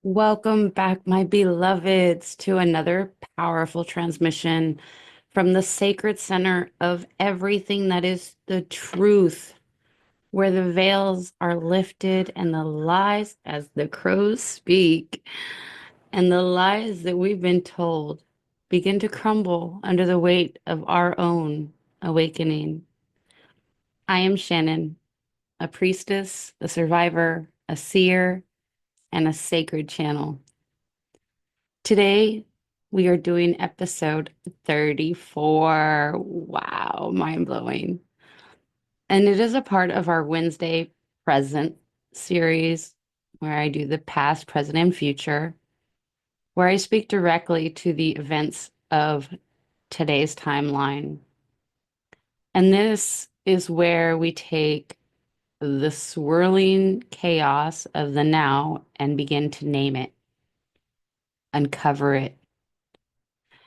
Welcome back, my beloveds, to another powerful transmission from the sacred center of everything that is the truth, where the veils are lifted and the lies, as the crows speak, and the lies that we've been told begin to crumble under the weight of our own awakening. I am Shannon, a priestess, a survivor, a seer, and a sacred channel. Today, we are doing episode 34. Wow, mind blowing. And it is a part of our Wednesday present series where I do the past, present, and future, where I speak directly to the events of today's timeline. And this is where we take the swirling chaos of the now and begin to name it, uncover it.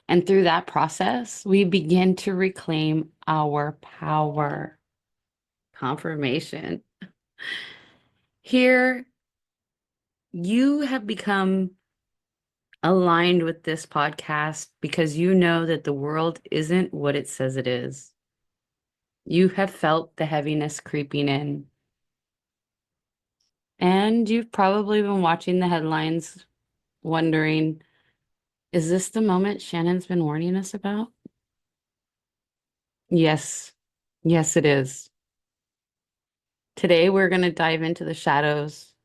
And through that process, we begin to reclaim our power. Confirmation. Here, you have become aligned with this podcast because you know that the world isn't what it says it is. You have felt the heaviness creeping in. And you've probably been watching the headlines, wondering, is this the moment Shannon's been warning us about? Yes. Yes, it is. Today, we're going to dive into the shadows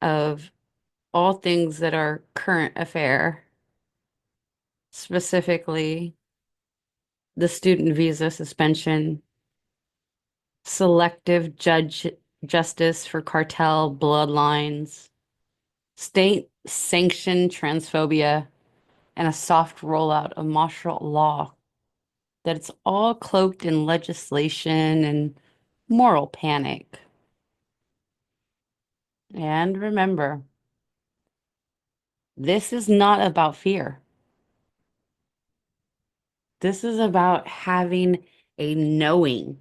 of all things that are current affair, specifically the student visa suspension, selective judge justice for cartel bloodlines, state sanctioned transphobia, and a soft rollout of martial law. That it's all cloaked in legislation and moral panic. And remember, this is not about fear. This is about having a knowing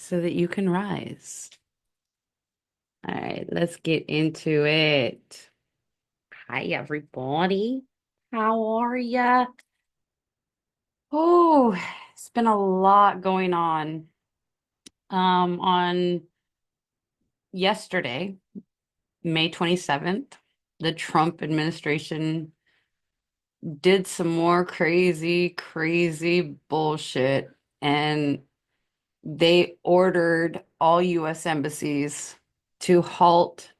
so that you can rise. All right, let's get into it. Hi, everybody. How are ya? Oh, it's been a lot going on. On yesterday, May 27th, the Trump administration did some more crazy bullshit, and they ordered all US embassies to halt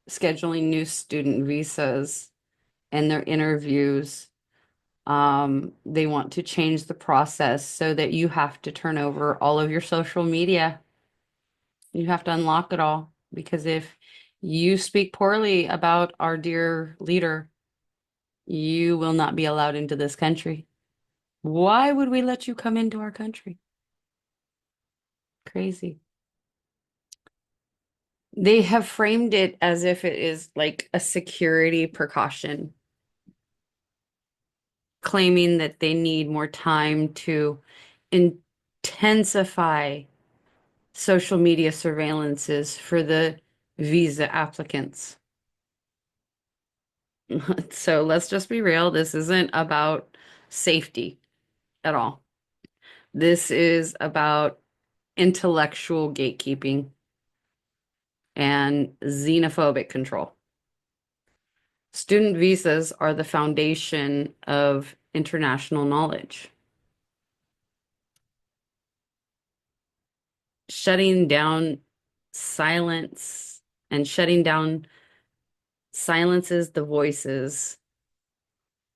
scheduling new student visas and their interviews. They want to change the process so that you have to turn over all of your social media. You have to unlock it all because if you speak poorly about our dear leader, you will not be allowed into this country. Why would we let you come into our country? Crazy. They have framed it as if it is like a security precaution, claiming that they need more time to intensify social media surveillances for the visa applicants. So let's just be real. This isn't about safety at all. This is about intellectual gatekeeping and xenophobic control. Student visas are the foundation of international knowledge. Shutting down silence and shutting down silences the voices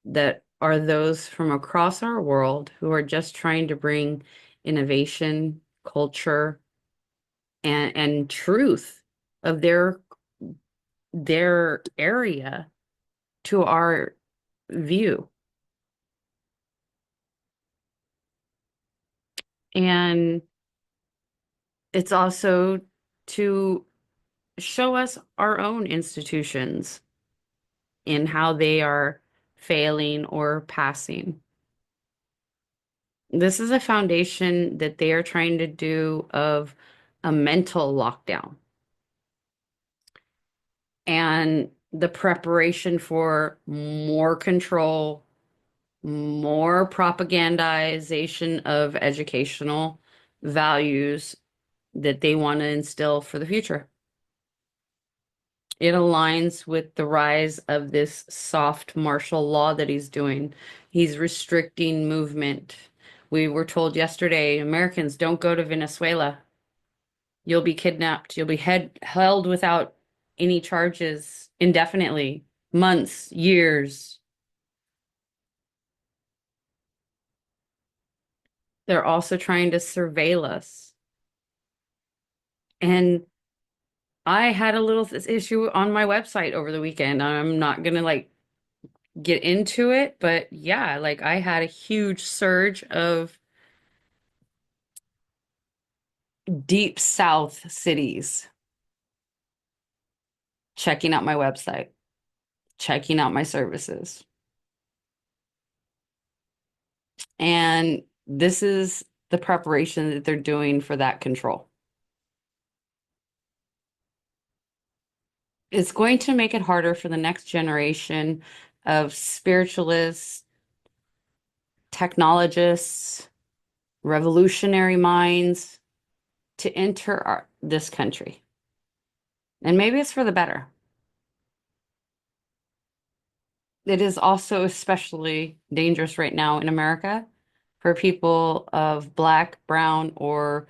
that are those from across our world who are just trying to bring innovation, culture, and truth of their area to our view. And it's also to show us our own institutions in how they are failing or passing. This is a foundation that they are trying to do of a mental lockdown. And the preparation for more control, more propagandization of educational values that they want to instill for the future. It aligns with the rise of this soft martial law that he's doing. He's restricting movement. We were told yesterday, Americans don't go to Venezuela. You'll be kidnapped. You'll be held without any charges indefinitely, months, years. They're also trying to surveil us. And I had a little issue on my website over the weekend. I'm not gonna like get into it, but yeah, like I had a huge surge of deep South cities checking out my website, checking out my services. And this is the preparation that they're doing for that control. It's going to make it harder for the next generation of spiritualists, technologists, revolutionary minds to enter this country. And maybe it's for the better. It is also especially dangerous right now in America for people of Black, brown, or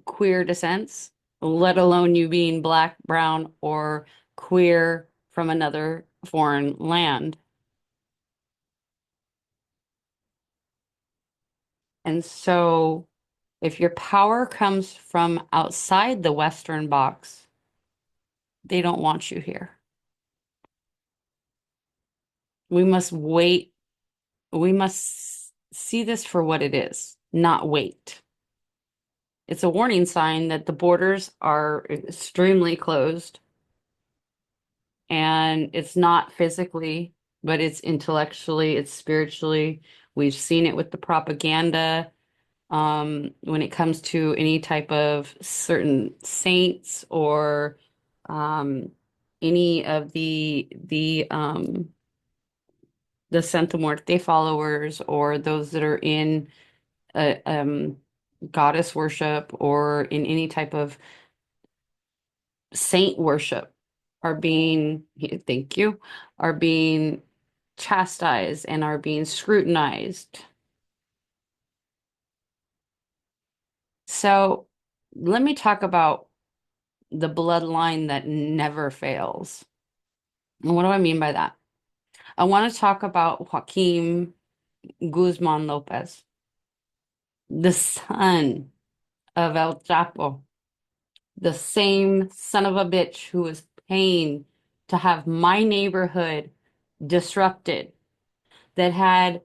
queer descents, let alone you being Black, brown, or queer from another foreign land. And so, if your power comes from outside the Western box, they don't want you here. We must wait. We must see this for what it is, not wait. It's a warning sign that the borders are extremely closed and it's not physically, but it's intellectually, it's spiritually. We've seen it with the propaganda when it comes to any type of certain saints or um, any of the Santa Muerte followers or those that are in goddess worship or in any type of saint worship are being, thank you, are being chastised and are being scrutinized. So let me talk about the bloodline that never fails. And what do I mean by that? I want to talk about Joaquin Guzman Lopez, the son of El Chapo, the same son of a bitch who was paying to have my neighborhood disrupted, that had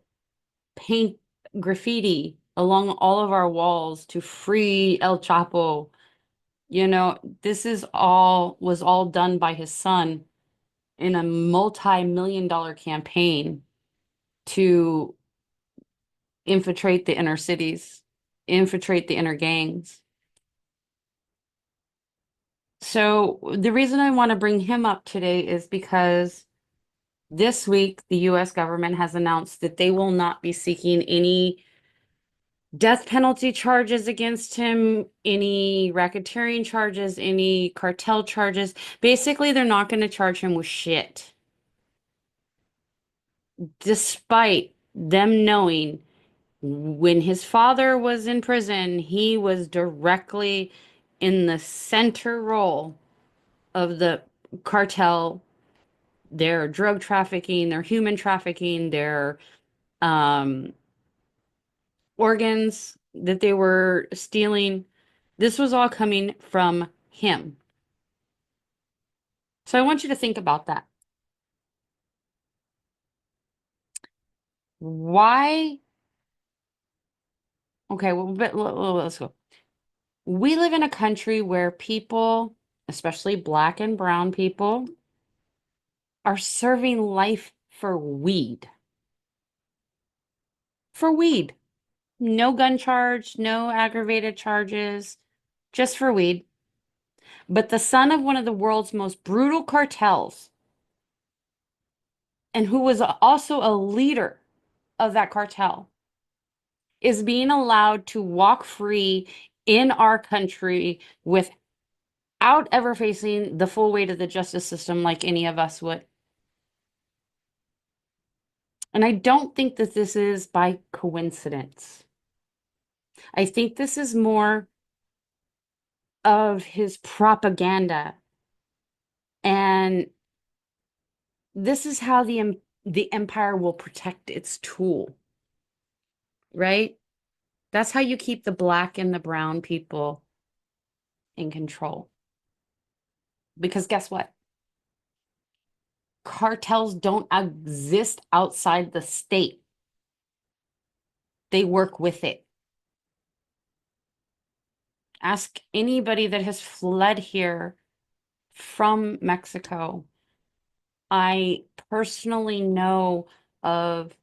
paint graffiti along all of our walls to free El Chapo. You know, this is all was all done by his son in a multi-million dollar campaign to infiltrate the inner cities, infiltrate the inner gangs. So the reason I want to bring him up today is because this week the US government has announced that they will not be seeking any death penalty charges against him, any racketeering charges, any cartel charges. Basically, they're not going to charge him with shit, despite them knowing when his father was in prison, he was directly in the center role of the cartel, their drug trafficking, their human trafficking, their um, organs that they were stealing. This was all coming from him. So I want you to think about that. Why? Okay, well, let's go. We live in a country where people, especially Black and brown people, are serving life for weed. For weed. No gun charge, no aggravated charges, just for weed. But the son of one of the world's most brutal cartels and who was also a leader of that cartel, is being allowed to walk free in our country without ever facing the full weight of the justice system like any of us would. And I don't think that this is by coincidence. I think this is more of his propaganda. And this is how the empire will protect its tool, right? That's how you keep the black and the brown people in control. Because guess what? Cartels don't exist outside the state. They work with it. Ask anybody that has fled here from Mexico. I personally know of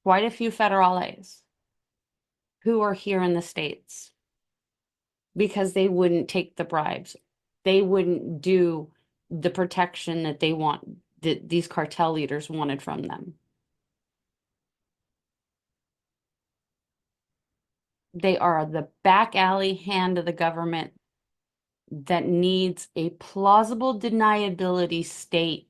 quite a few federales who are here in the States because they wouldn't take the bribes. They wouldn't do the protection that they want, that these cartel leaders wanted from them. They are the back alley hand of the government that needs a plausible deniability state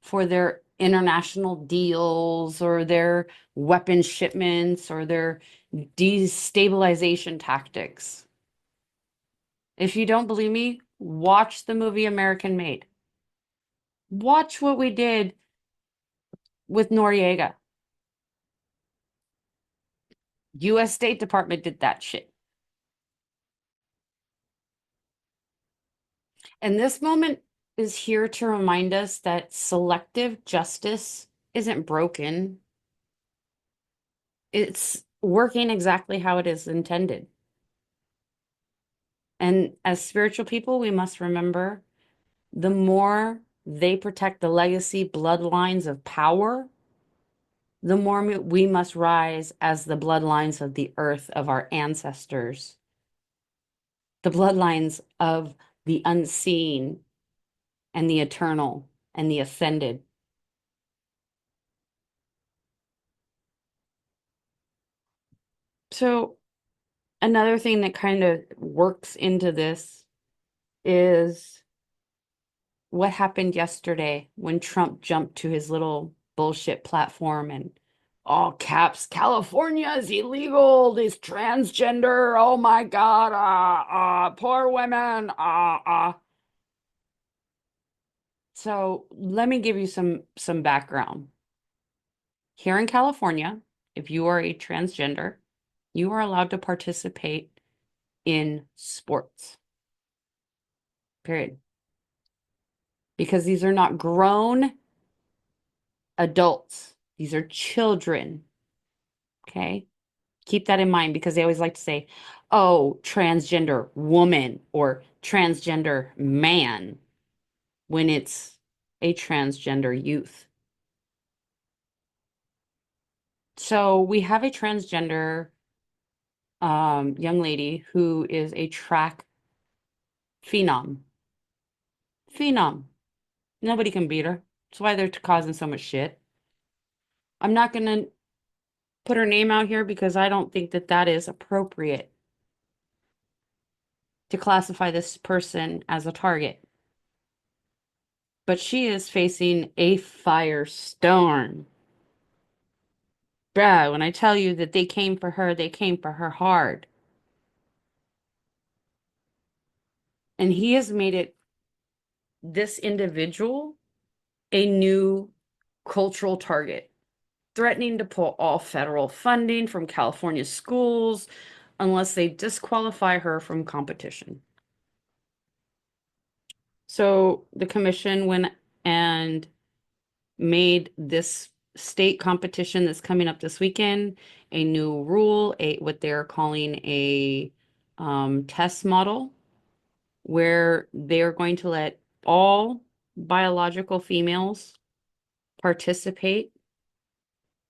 for their international deals or their weapon shipments or their destabilization tactics. If you don't believe me, watch the movie American Made. Watch what we did with Noriega. US State Department did that shit. And this moment is here to remind us that selective justice isn't broken. It's working exactly how it is intended. And as spiritual people, we must remember the more they protect the legacy bloodlines of power, the more we must rise as the bloodlines of the earth of our ancestors, the bloodlines of the unseen and the eternal and the ascended. So, another thing that kind of works into this is what happened yesterday when Trump jumped to his little bullshit platform and all caps, California is illegal, this transgender, oh my God, poor women, So let me give you some background. Here in California, if you are a transgender, you are allowed to participate in sports. Period. Because these are not grown adults. These are children. Okay? Keep that in mind because they always like to say, oh, transgender woman or transgender man when it's a transgender youth. So we have a transgender young lady who is a track phenom. Phenom. Nobody can beat her. That's why they're causing so much shit. I'm not going to put her name out here because I don't think that that is appropriate to classify this person as a target. But she is facing a firestorm. Bruh, when I tell you that they came for her, they came for her hard. And he has made it, this individual, a new cultural target, threatening to pull all federal funding from California schools unless they disqualify her from competition. So the commission went and made this state competition that's coming up this weekend a new rule, what they're calling a test model, where they're going to let all biological females participate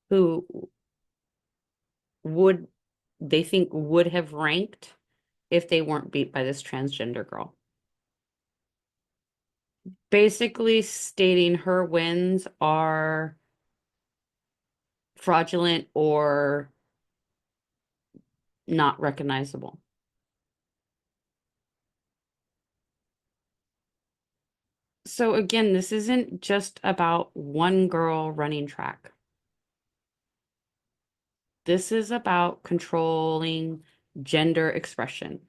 who would they think would have ranked if they weren't beat by this transgender girl. basically stating her wins are fraudulent or not recognizable. So again, this isn't just about one girl running track. This is about controlling gender expression.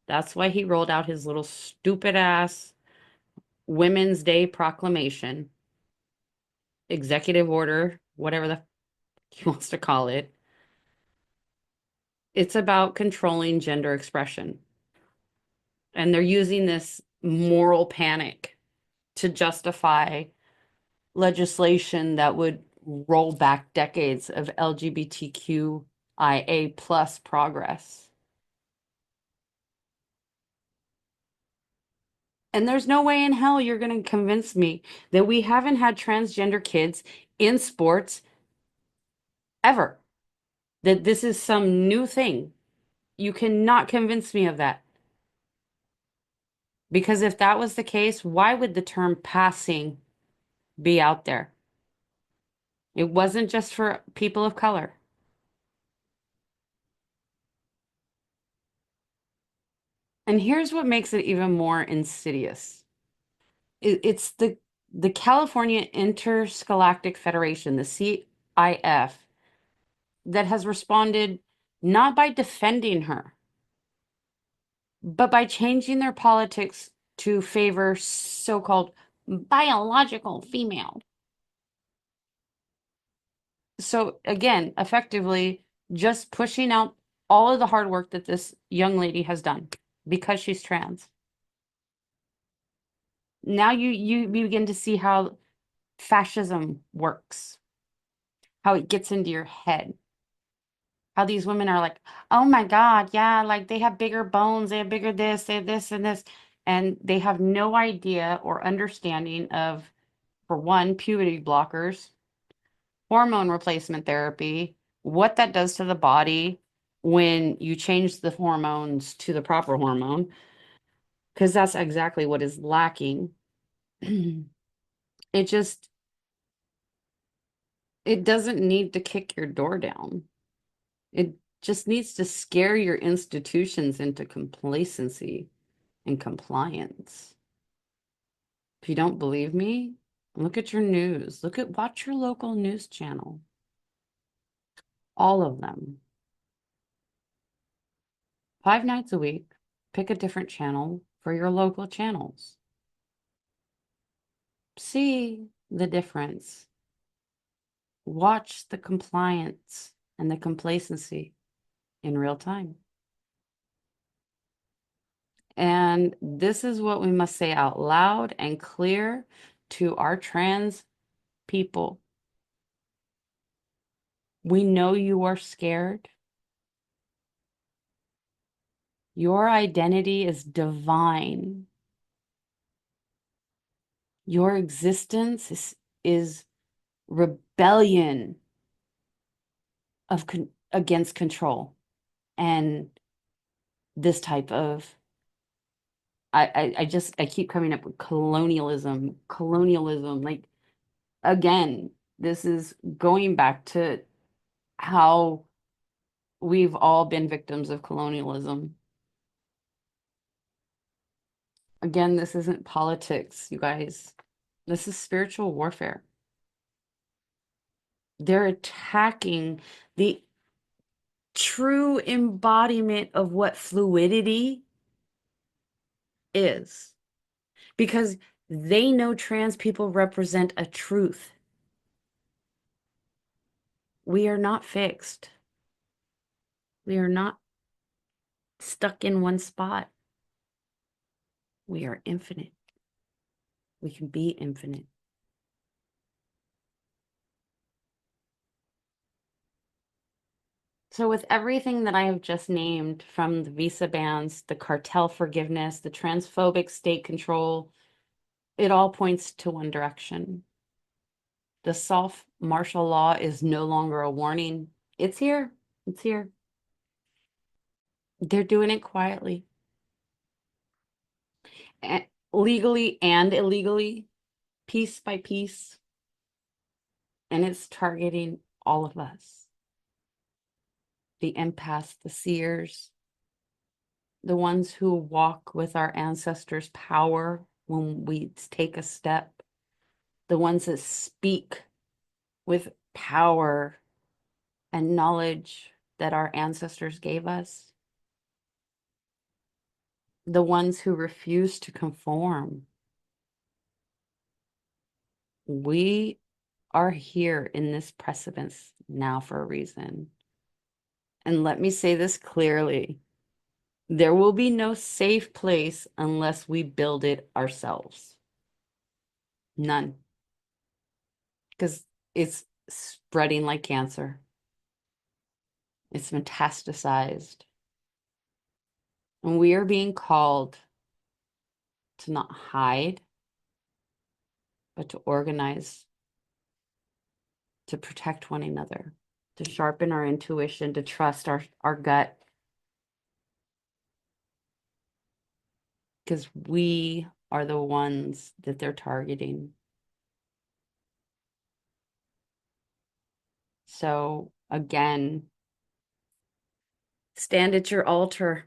That's why he rolled out his little stupid ass Women's Day proclamation, executive order, whatever the he wants to call it. It's about controlling gender expression. And they're using this moral panic to justify legislation that would roll back decades of LGBTQIA plus progress. And there's no way in hell you're going to convince me that we haven't had transgender kids in sports ever, that this is some new thing. You cannot convince me of that. Because if that was the case, why would the term passing be out there? It wasn't just for people of color. And here's what makes it even more insidious. It's the California Interscholastic Federation, the CIF, that has responded not by defending her, but by changing their politics to favor so-called biological female. So again, effectively just pushing out all of the hard work that this young lady has done because she's trans. Now you begin to see how fascism works, how it gets into your head, how these women are like, oh my God, yeah, like they have bigger bones, they have bigger this, they have this and this, and they have no idea or understanding of, for one, puberty blockers, hormone replacement therapy, what that does to the body when you change the hormones to the proper hormone, because that's exactly what is lacking. It just, it doesn't need to kick your door down. It just needs to scare your institutions into complacency and compliance. If you don't believe me, look at your news. Watch your local news channel. All of them. 5 nights a week, pick a different channel for your local channels. See the difference. Watch the compliance and the complacency in real time. And this is what we must say out loud and clear to our trans people. We know you are scared. Your identity is divine. Your existence is rebellion against control and this type of I keep coming up with colonialism. Like again, this is going back to how we've all been victims of colonialism. Again, this isn't politics, you guys. This is spiritual warfare. They're attacking the true embodiment of what fluidity is because they know trans people represent a truth. We are not fixed. We are not stuck in one spot. We are infinite. We can be infinite. So with everything that I have just named, from the visa bans, the cartel forgiveness, the transphobic state control, it all points to one direction. The soft martial law is no longer a warning. It's here. It's here. They're doing it quietly. legally and illegally, piece by piece, and it's targeting all of us, the empaths, the seers, the ones who walk with our ancestors' power when we take a step, the ones that speak with power and knowledge that our ancestors gave us, the ones who refuse to conform. We are here in this precipice now for a reason. And let me say this clearly. There will be no safe place unless we build it ourselves. None. Because it's spreading like cancer. It's metastasized. And we are being called to not hide, but to organize, to protect one another, to sharpen our intuition, to trust our gut. Because we are the ones that they're targeting. So again, stand at your altar,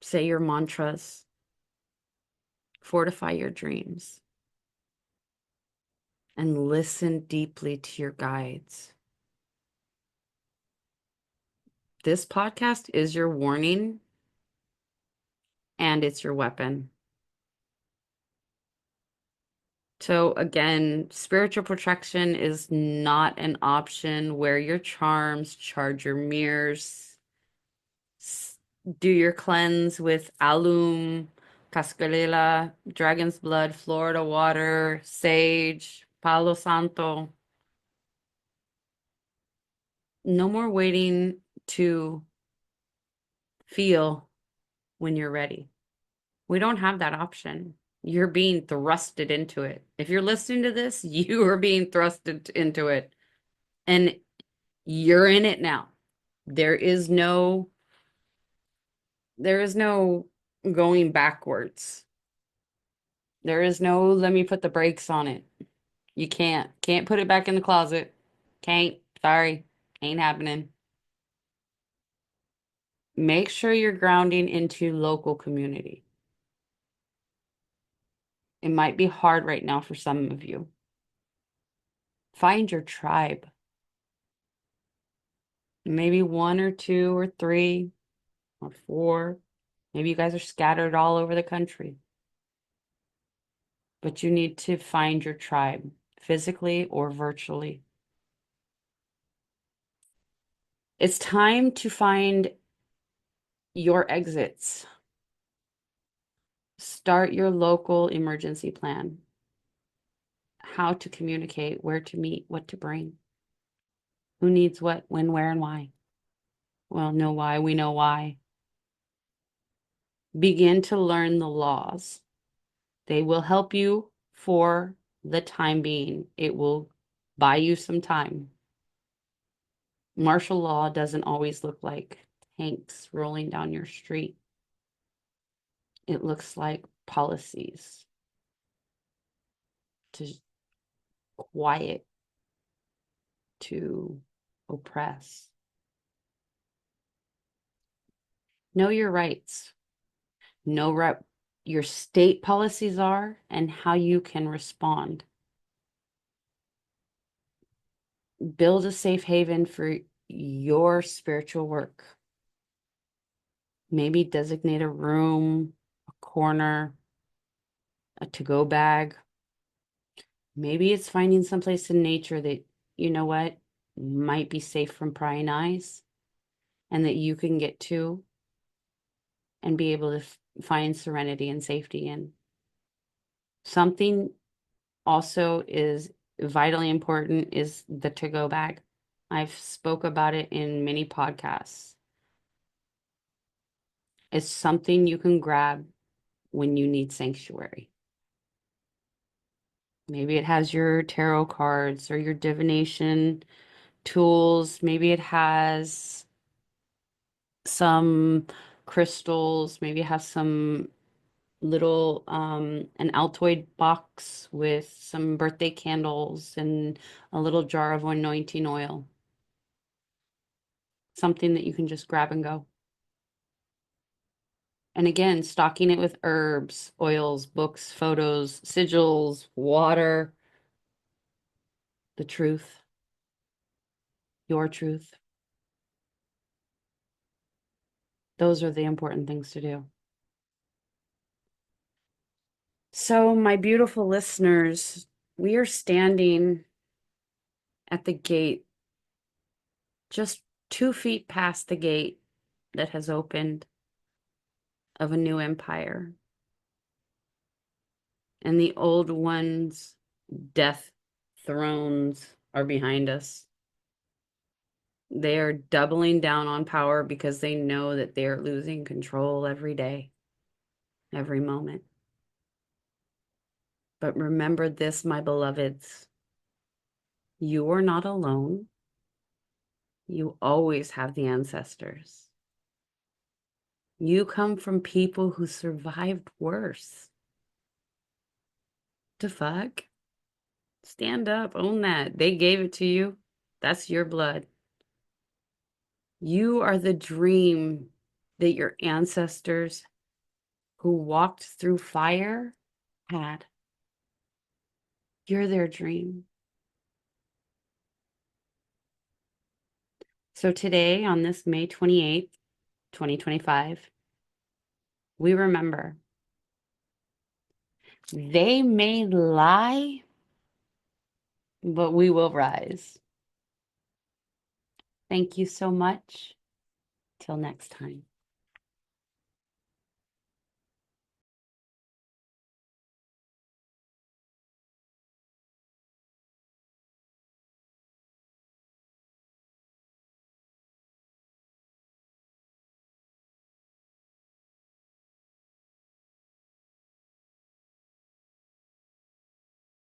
say your mantras, fortify your dreams, and listen deeply to your guides. This podcast is your warning and it's your weapon. So again, spiritual protection is not an option. Wear your charms, charge your mirrors, do your cleanse with alum, cascarilla, dragon's blood, Florida water, sage, palo santo. No more waiting to feel when you're ready. We don't have that option. You're being thrusted into it. If you're listening to this, you are being thrusted into it. And you're in it now. There is no going backwards. There is no let me put the brakes on it. You can't put it back in the closet. Can't. Sorry. Ain't happening. Make sure you're grounding into local community. It might be hard right now for some of you. Find your tribe. Maybe one or two or three or four. Maybe you guys are scattered all over the country. But you need to find your tribe, physically or virtually. It's time to find your exits. Start your local emergency plan. How to communicate, where to meet, what to bring. Who needs what, when, where, and why? Well, know why, we know why. Begin to learn the laws. They will help you for the time being. It will buy you some time. Martial law doesn't always look like tanks rolling down your street. It looks like policies to quiet, to oppress. Know your rights. Know what your state policies are and how you can respond. Build a safe haven for your spiritual work. Maybe designate a room, a corner, a to-go bag. Maybe it's finding someplace in nature that, you know what, might be safe from prying eyes and that you can get to and be able to find serenity and safety in. Something also is vitally important is the to-go bag. I've spoke about it in many podcasts. It's something you can grab when you need sanctuary. Maybe it has your tarot cards or your divination tools. Maybe it has some crystals. Maybe it has some little an Altoid box with some birthday candles and a little jar of anointing oil. Something that you can just grab and go. And again, stocking it with herbs, oils, books, photos, sigils, water, the truth, your truth. Those are the important things to do. So, my beautiful listeners, we are standing at the gate, just 2 feet past the gate that has opened of a new empire. And the old ones' death thrones are behind us. They are doubling down on power because they know that they are losing control every day, every moment. But remember this, my beloveds, you are not alone. You always have the ancestors. You come from people who survived worse. The fuck? Stand up, own that. They gave it to you. That's your blood. You are the dream that your ancestors who walked through fire had. You're their dream. So today, on this May 28th, 2025, we remember they may lie, but we will rise. Thank you so much. Till next time.